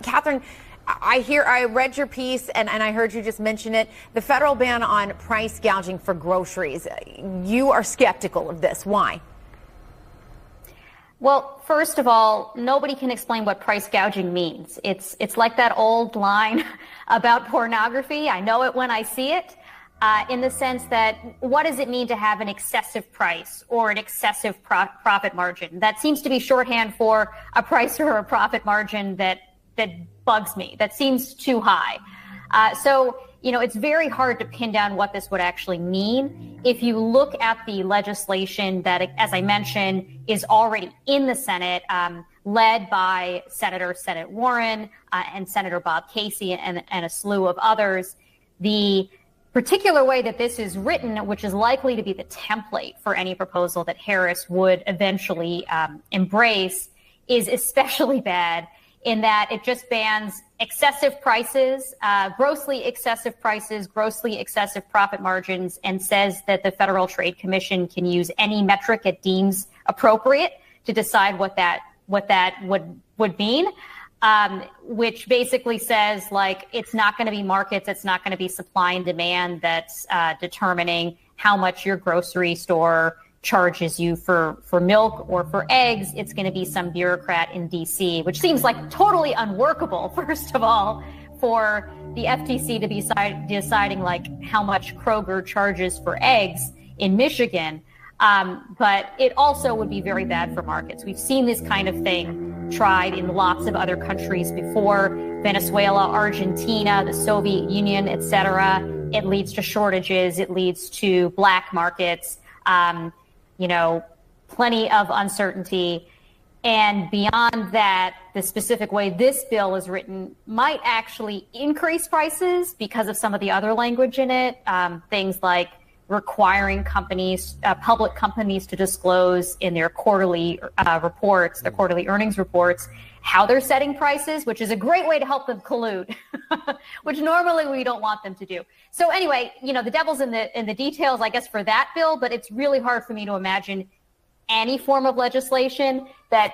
Catherine, I read your piece and I heard you just mention it. The federal ban on price gouging for groceries. You are skeptical of this. Why? Well, first of all, nobody can explain what price gouging means. It's like that old line about pornography. I know it when I see it, in the sense that what does it mean to have an excessive price or an excessive profit margin? That seems to be shorthand for a price or a profit margin that bugs me. That seems too high. So it's very hard to pin down what this would actually mean. If you look at the legislation that, as I mentioned, is already in the Senate, led by Senator Warren and Senator Bob Casey and a slew of others, the particular way that this is written, which is likely to be the template for any proposal that Harris would eventually embrace, is especially bad in that it just bans excessive prices, grossly excessive profit margins, and says that the Federal Trade Commission can use any metric it deems appropriate to decide what that would mean, which basically says, like, it's not going to be markets, it's not going to be supply and demand that's determining how much your grocery store charges you for milk or for eggs. It's going to be some bureaucrat in D.C., which seems like totally unworkable, first of all, for the FTC to be deciding like how much Kroger charges for eggs in Michigan. But it also would be very bad for markets. We've seen this kind of thing tried in lots of other countries before: Venezuela, Argentina, the Soviet Union, etc. It leads to shortages. It leads to black markets. Plenty of uncertainty. And beyond that, the specific way this bill is written might actually increase prices because of some of the other language in it. Things like requiring public companies to disclose in their quarterly reports, their quarterly earnings reports, how they're setting prices, which is a great way to help them collude, which normally we don't want them to do. So anyway, the devil's in the details, I guess, for that bill, but it's really hard for me to imagine any form of legislation that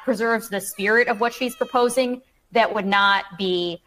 preserves the spirit of what she's proposing that would not be,